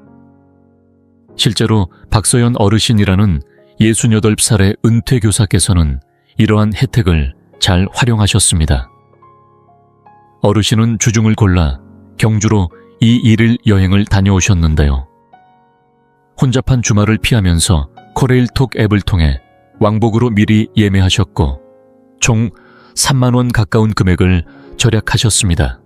실제로 박서연 어르신이라는 68살의 은퇴 교사께서는 이러한 혜택을 잘 활용하셨습니다. 어르신은 주중을 골라 경주로 1일 여행을 다녀오셨는데요. 혼잡한 주말을 피하면서 코레일톡 앱을 통해 왕복으로 미리 예매하셨고 총 3만 원 가까운 금액을 절약하셨습니다.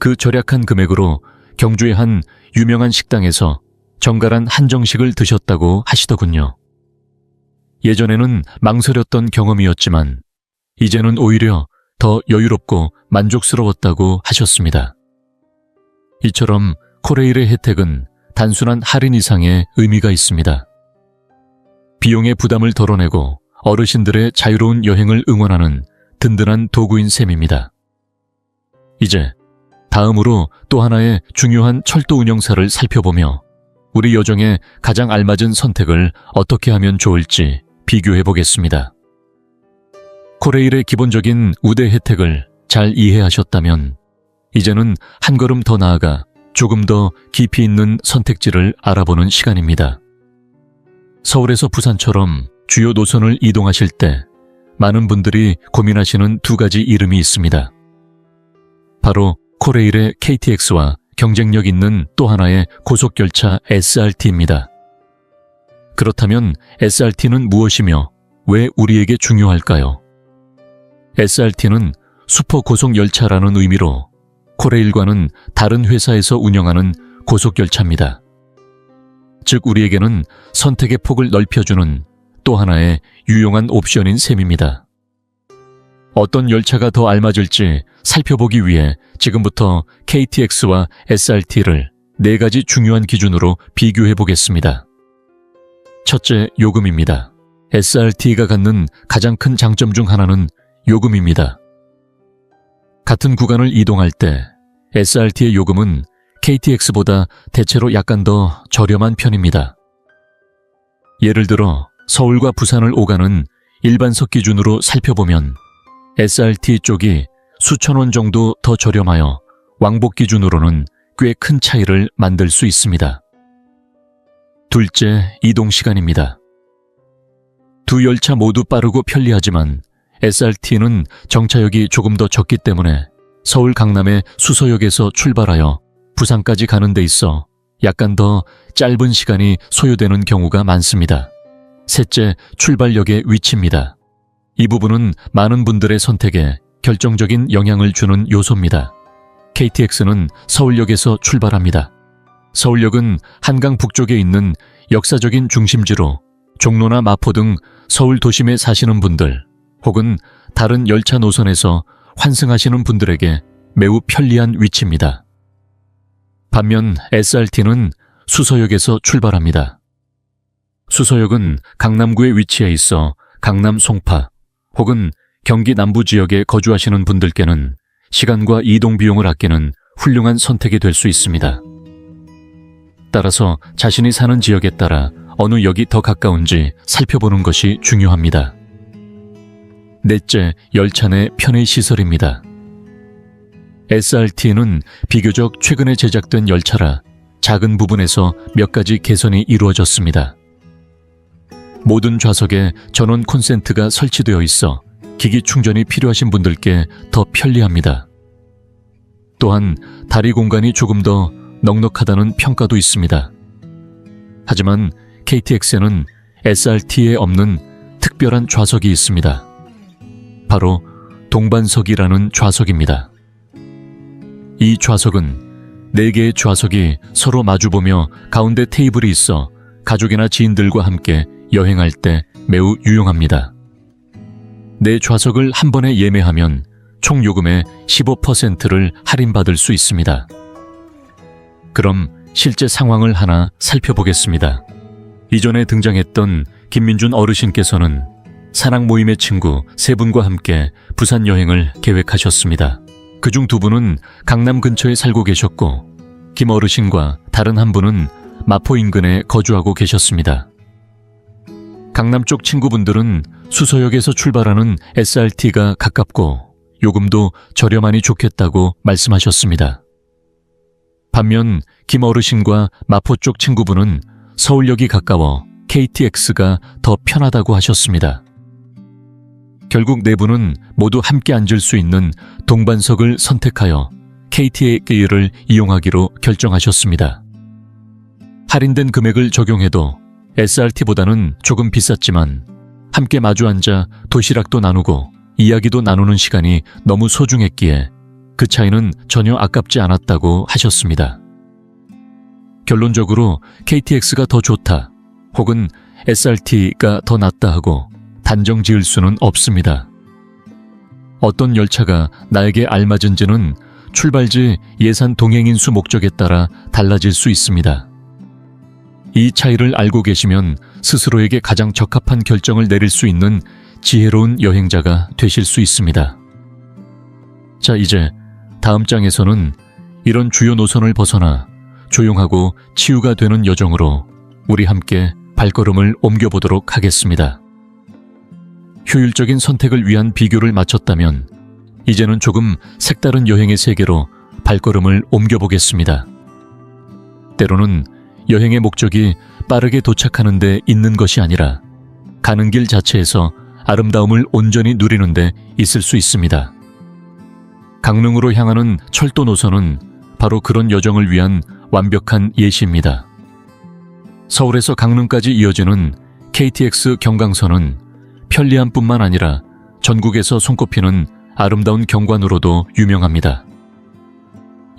그 절약한 금액으로 경주의 한 유명한 식당에서 정갈한 한정식을 드셨다고 하시더군요. 예전에는 망설였던 경험이었지만 이제는 오히려 더 여유롭고 만족스러웠다고 하셨습니다. 이처럼 코레일의 혜택은 단순한 할인 이상의 의미가 있습니다. 비용의 부담을 덜어내고 어르신들의 자유로운 여행을 응원하는 든든한 도구인 셈입니다. 이제 다음으로 또 하나의 중요한 철도 운영사를 살펴보며 우리 여정에 가장 알맞은 선택을 어떻게 하면 좋을지 비교해 보겠습니다. 코레일의 기본적인 우대 혜택을 잘 이해하셨다면 이제는 한 걸음 더 나아가 조금 더 깊이 있는 선택지를 알아보는 시간입니다. 서울에서 부산처럼 주요 노선을 이동하실 때 많은 분들이 고민하시는 두 가지 이름이 있습니다. 바로 코레일의 KTX와 경쟁력 있는 또 하나의 고속열차 SRT입니다. 그렇다면 SRT는 무엇이며 왜 우리에게 중요할까요? SRT는 슈퍼고속열차라는 의미로 코레일과는 다른 회사에서 운영하는 고속열차입니다. 즉 우리에게는 선택의 폭을 넓혀주는 또 하나의 유용한 옵션인 셈입니다. 어떤 열차가 더 알맞을지 살펴보기 위해 지금부터 KTX와 SRT를 4가지 중요한 기준으로 비교해 보겠습니다. 첫째, 요금입니다. SRT가 갖는 가장 큰 장점 중 하나는 요금입니다. 같은 구간을 이동할 때 SRT의 요금은 KTX보다 대체로 약간 더 저렴한 편입니다. 예를 들어 서울과 부산을 오가는 일반석 기준으로 살펴보면 SRT 쪽이 수천 원 정도 더 저렴하여 왕복 기준으로는 꽤 큰 차이를 만들 수 있습니다. 둘째, 이동 시간입니다. 두 열차 모두 빠르고 편리하지만 SRT는 정차역이 조금 더 적기 때문에 서울 강남의 수서역에서 출발하여 부산까지 가는 데 있어 약간 더 짧은 시간이 소요되는 경우가 많습니다. 셋째, 출발역의 위치입니다. 이 부분은 많은 분들의 선택에 결정적인 영향을 주는 요소입니다. KTX는 서울역에서 출발합니다. 서울역은 한강 북쪽에 있는 역사적인 중심지로 종로나 마포 등 서울 도심에 사시는 분들 혹은 다른 열차 노선에서 환승하시는 분들에게 매우 편리한 위치입니다. 반면 SRT는 수서역에서 출발합니다. 수서역은 강남구에 위치해 있어 강남 송파 혹은 경기 남부 지역에 거주하시는 분들께는 시간과 이동 비용을 아끼는 훌륭한 선택이 될 수 있습니다. 따라서 자신이 사는 지역에 따라 어느 역이 더 가까운지 살펴보는 것이 중요합니다. 넷째, 열차 내 편의 시설입니다. SRT는 비교적 최근에 제작된 열차라 작은 부분에서 몇 가지 개선이 이루어졌습니다. 모든 좌석에 전원 콘센트가 설치되어 있어 기기 충전이 필요하신 분들께 더 편리합니다. 또한 다리 공간이 조금 더 넉넉하다는 평가도 있습니다. 하지만 KTX에는 SRT에 없는 특별한 좌석이 있습니다. 바로 동반석이라는 좌석입니다. 이 좌석은 4개의 좌석이 서로 마주보며 가운데 테이블이 있어 가족이나 지인들과 함께 여행할 때 매우 유용합니다. 4좌석을 한 번에 예매하면 총 요금의 15%를 할인받을 수 있습니다. 그럼 실제 상황을 하나 살펴보겠습니다. 이전에 등장했던 김민준 어르신께서는 사랑 모임의 친구 3분과 함께 부산 여행을 계획하셨습니다. 그중 2분은 강남 근처에 살고 계셨고 김 어르신과 다른 한 분은 마포 인근에 거주하고 계셨습니다. 강남 쪽 친구분들은 수서역에서 출발하는 SRT가 가깝고 요금도 저렴하니 좋겠다고 말씀하셨습니다. 반면 김 어르신과 마포 쪽 친구분은 서울역이 가까워 KTX가 더 편하다고 하셨습니다. 결국 4분은 모두 함께 앉을 수 있는 동반석을 선택하여 KTX를 이용하기로 결정하셨습니다. 할인된 금액을 적용해도 SRT보다는 조금 비쌌지만 함께 마주 앉아 도시락도 나누고 이야기도 나누는 시간이 너무 소중했기에 그 차이는 전혀 아깝지 않았다고 하셨습니다. 결론적으로 KTX가 더 좋다 혹은 SRT가 더 낫다 하고 단정 지을 수는 없습니다. 어떤 열차가 나에게 알맞은지는 출발지 예산 동행인 수 목적에 따라 달라질 수 있습니다. 이 차이를 알고 계시면 스스로에게 가장 적합한 결정을 내릴 수 있는 지혜로운 여행자가 되실 수 있습니다. 자, 이제 다음 장에서는 이런 주요 노선을 벗어나 조용하고 치유가 되는 여정으로 우리 함께 발걸음을 옮겨보도록 하겠습니다. 효율적인 선택을 위한 비교를 마쳤다면 이제는 조금 색다른 여행의 세계로 발걸음을 옮겨보겠습니다. 때로는 여행의 목적이 빠르게 도착하는 데 있는 것이 아니라 가는 길 자체에서 아름다움을 온전히 누리는 데 있을 수 있습니다. 강릉으로 향하는 철도 노선은 바로 그런 여정을 위한 완벽한 예시입니다. 서울에서 강릉까지 이어지는 KTX 경강선은 편리함뿐만 아니라 전국에서 손꼽히는 아름다운 경관으로도 유명합니다.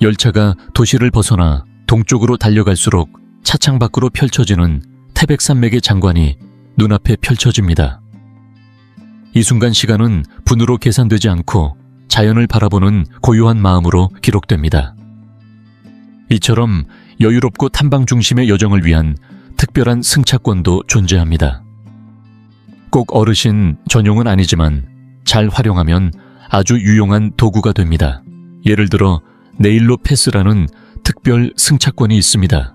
열차가 도시를 벗어나 동쪽으로 달려갈수록 차창 밖으로 펼쳐지는 태백산맥의 장관이 눈앞에 펼쳐집니다. 이 순간 시간은 분으로 계산되지 않고 자연을 바라보는 고요한 마음으로 기록됩니다. 이처럼 여유롭고 탐방 중심의 여정을 위한 특별한 승차권도 존재합니다. 꼭 어르신 전용은 아니지만 잘 활용하면 아주 유용한 도구가 됩니다. 예를 들어 네일로 패스라는 특별 승차권이 있습니다.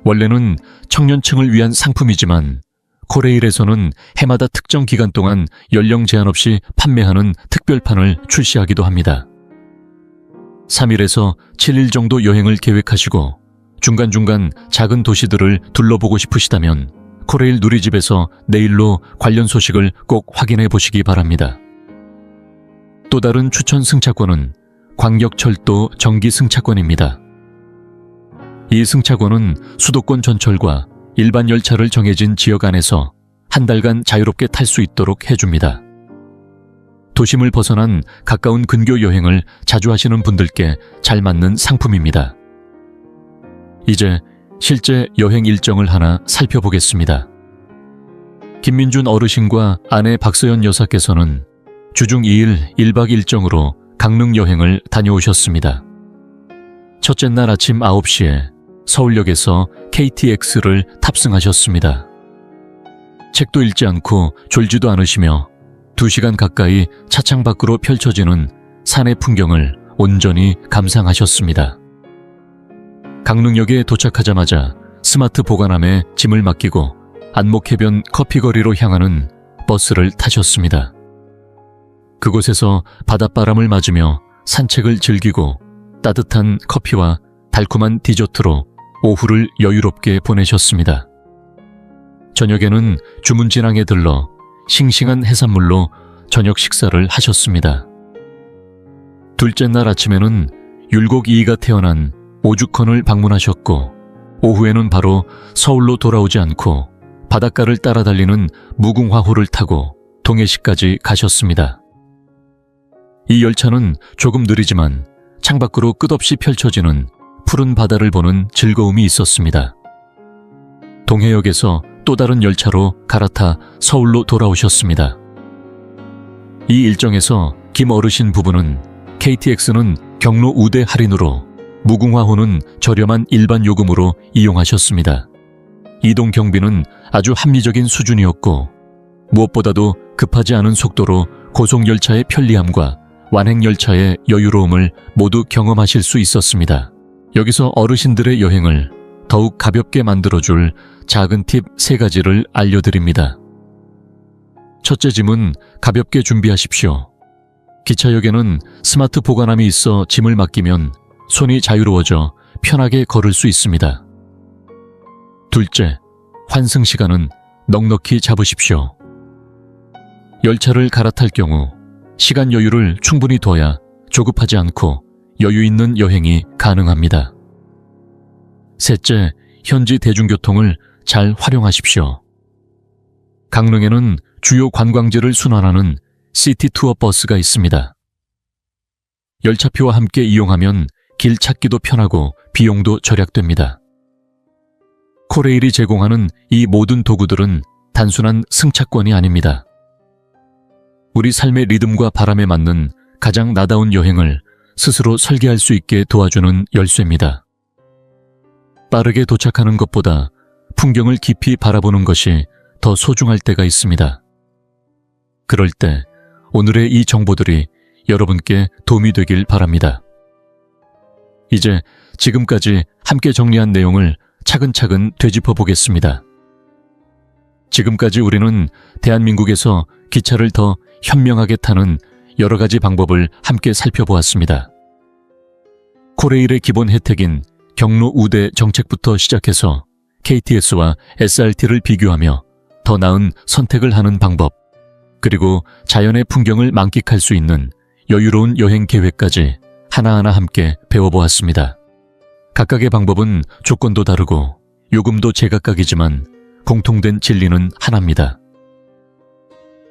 원래는 청년층을 위한 상품이지만 코레일에서는 해마다 특정 기간 동안 연령 제한 없이 판매하는 특별판을 출시하기도 합니다. 3일에서 7일 정도 여행을 계획하시고 중간중간 작은 도시들을 둘러보고 싶으시다면 코레일 누리집에서 네일로 관련 소식을 꼭 확인해 보시기 바랍니다. 또 다른 추천 승차권은 광역철도 정기 승차권입니다. 이 승차권은 수도권 전철과 일반 열차를 정해진 지역 안에서 한 달간 자유롭게 탈 수 있도록 해줍니다. 도심을 벗어난 가까운 근교 여행을 자주 하시는 분들께 잘 맞는 상품입니다. 이제 실제 여행 일정을 하나 살펴보겠습니다. 김민준 어르신과 아내 박서연 여사께서는 주중 2일 1박 일정으로 강릉 여행을 다녀오셨습니다. 첫째 날 아침 9시에 서울역에서 KTX를 탑승하셨습니다. 책도 읽지 않고 졸지도 않으시며 2시간 가까이 차창 밖으로 펼쳐지는 산의 풍경을 온전히 감상하셨습니다. 강릉역에 도착하자마자 스마트 보관함에 짐을 맡기고 안목해변 커피거리로 향하는 버스를 타셨습니다. 그곳에서 바닷바람을 맞으며 산책을 즐기고 따뜻한 커피와 달콤한 디저트로 오후를 여유롭게 보내셨습니다. 저녁에는 주문진항에 들러 싱싱한 해산물로 저녁 식사를 하셨습니다. 둘째 날 아침에는 율곡이이가 태어난 오죽헌을 방문하셨고 오후에는 바로 서울로 돌아오지 않고 바닷가를 따라 달리는 무궁화호를 타고 동해시까지 가셨습니다. 이 열차는 조금 느리지만 창밖으로 끝없이 펼쳐지는 푸른 바다를 보는 즐거움이 있었습니다. 동해역에서 또 다른 열차로 갈아타 서울로 돌아오셨습니다. 이 일정에서 김 어르신 부부는 KTX는 경로 우대 할인으로 무궁화호는 저렴한 일반 요금으로 이용하셨습니다. 이동 경비는 아주 합리적인 수준이었고 무엇보다도 급하지 않은 속도로 고속열차의 편리함과 완행열차의 여유로움을 모두 경험하실 수 있었습니다. 여기서 어르신들의 여행을 더욱 가볍게 만들어줄 작은 팁 3가지를 알려드립니다. 첫째 짐은 가볍게 준비하십시오. 기차역에는 스마트 보관함이 있어 짐을 맡기면 손이 자유로워져 편하게 걸을 수 있습니다. 둘째, 환승 시간은 넉넉히 잡으십시오. 열차를 갈아탈 경우 시간 여유를 충분히 둬야 조급하지 않고 여유 있는 여행이 가능합니다. 셋째, 현지 대중교통을 잘 활용하십시오. 강릉에는 주요 관광지를 순환하는 시티 투어 버스가 있습니다. 열차표와 함께 이용하면 길 찾기도 편하고 비용도 절약됩니다. 코레일이 제공하는 이 모든 도구들은 단순한 승차권이 아닙니다. 우리 삶의 리듬과 바람에 맞는 가장 나다운 여행을 스스로 설계할 수 있게 도와주는 열쇠입니다. 빠르게 도착하는 것보다 풍경을 깊이 바라보는 것이 더 소중할 때가 있습니다. 그럴 때 오늘의 이 정보들이 여러분께 도움이 되길 바랍니다. 이제 지금까지 함께 정리한 내용을 차근차근 되짚어 보겠습니다. 지금까지 우리는 대한민국에서 기차를 더 현명하게 타는 여러 가지 방법을 함께 살펴보았습니다. 코레일의 기본 혜택인 경로 우대 정책부터 시작해서 KTS와 SRT를 비교하며 더 나은 선택을 하는 방법, 그리고 자연의 풍경을 만끽할 수 있는 여유로운 여행 계획까지 하나하나 함께 배워보았습니다. 각각의 방법은 조건도 다르고 요금도 제각각이지만 공통된 진리는 하나입니다.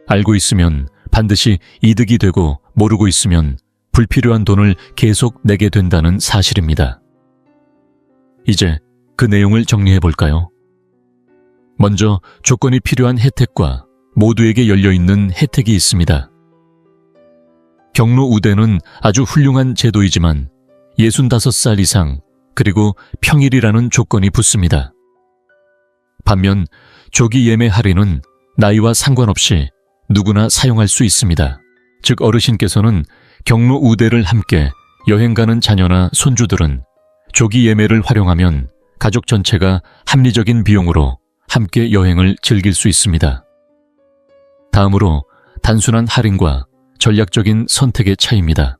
알고 있으면 반드시 이득이 되고 모르고 있으면 불필요한 돈을 계속 내게 된다는 사실입니다. 이제 그 내용을 정리해 볼까요? 먼저 조건이 필요한 혜택과 모두에게 열려있는 혜택이 있습니다. 경로 우대는 아주 훌륭한 제도이지만 65살 이상 그리고 평일이라는 조건이 붙습니다. 반면 조기 예매 할인은 나이와 상관없이 누구나 사용할 수 있습니다. 즉 어르신께서는 경로 우대를 함께 여행 가는 자녀나 손주들은 조기 예매를 활용하면 가족 전체가 합리적인 비용으로 함께 여행을 즐길 수 있습니다. 다음으로 단순한 할인과 전략적인 선택의 차이입니다.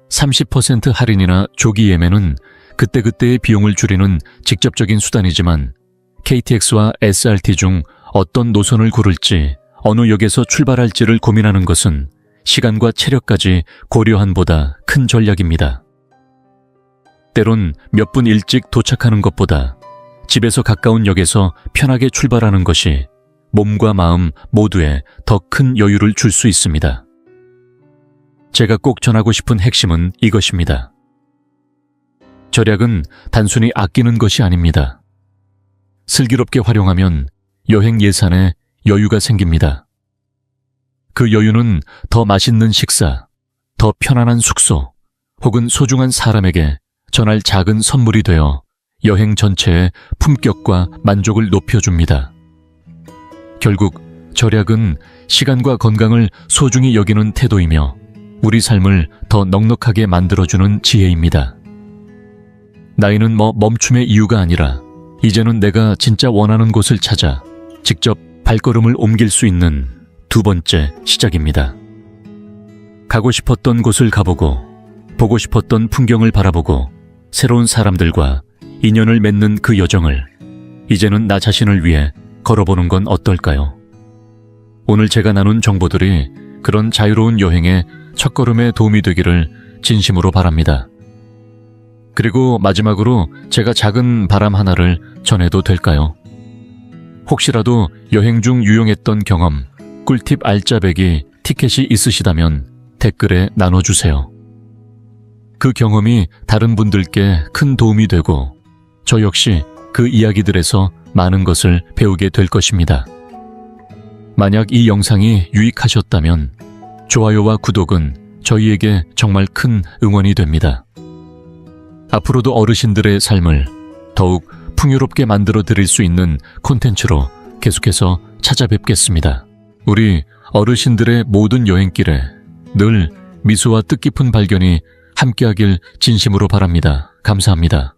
30% 할인이나 조기 예매는 그때그때의 비용을 줄이는 직접적인 수단이지만 KTX와 SRT 중 어떤 노선을 고를지, 어느 역에서 출발할지를 고민하는 것은 시간과 체력까지 고려한 보다 큰 전략입니다. 때론 몇 분 일찍 도착하는 것보다 집에서 가까운 역에서 편하게 출발하는 것이 몸과 마음 모두에 더 큰 여유를 줄 수 있습니다. 제가 꼭 전하고 싶은 핵심은 이것입니다. 절약은 단순히 아끼는 것이 아닙니다. 슬기롭게 활용하면 여행 예산에 여유가 생깁니다. 그 여유는 더 맛있는 식사, 더 편안한 숙소, 혹은 소중한 사람에게 전할 작은 선물이 되어 여행 전체의 품격과 만족을 높여줍니다. 결국 절약은 시간과 건강을 소중히 여기는 태도이며 우리 삶을 더 넉넉하게 만들어주는 지혜입니다. 나이는 멈춤의 이유가 아니라 이제는 내가 진짜 원하는 곳을 찾아 직접 발걸음을 옮길 수 있는 두 번째 시작입니다. 가고 싶었던 곳을 가보고, 보고 싶었던 풍경을 바라보고, 새로운 사람들과 인연을 맺는 그 여정을 이제는 나 자신을 위해 걸어보는 건 어떨까요? 오늘 제가 나눈 정보들이 그런 자유로운 여행의 첫걸음에 도움이 되기를 진심으로 바랍니다. 그리고 마지막으로 제가 작은 바람 하나를 전해도 될까요? 혹시라도 여행 중 유용했던 경험, 꿀팁 알짜배기 티켓이 있으시다면 댓글에 나눠주세요. 그 경험이 다른 분들께 큰 도움이 되고 저 역시 그 이야기들에서 많은 것을 배우게 될 것입니다. 만약 이 영상이 유익하셨다면 좋아요와 구독은 저희에게 정말 큰 응원이 됩니다. 앞으로도 어르신들의 삶을 더욱 풍요롭게 만들어 드릴 수 있는 콘텐츠로 계속해서 찾아뵙겠습니다. 우리 어르신들의 모든 여행길에 늘 미소와 뜻깊은 발견이 함께하길 진심으로 바랍니다. 감사합니다.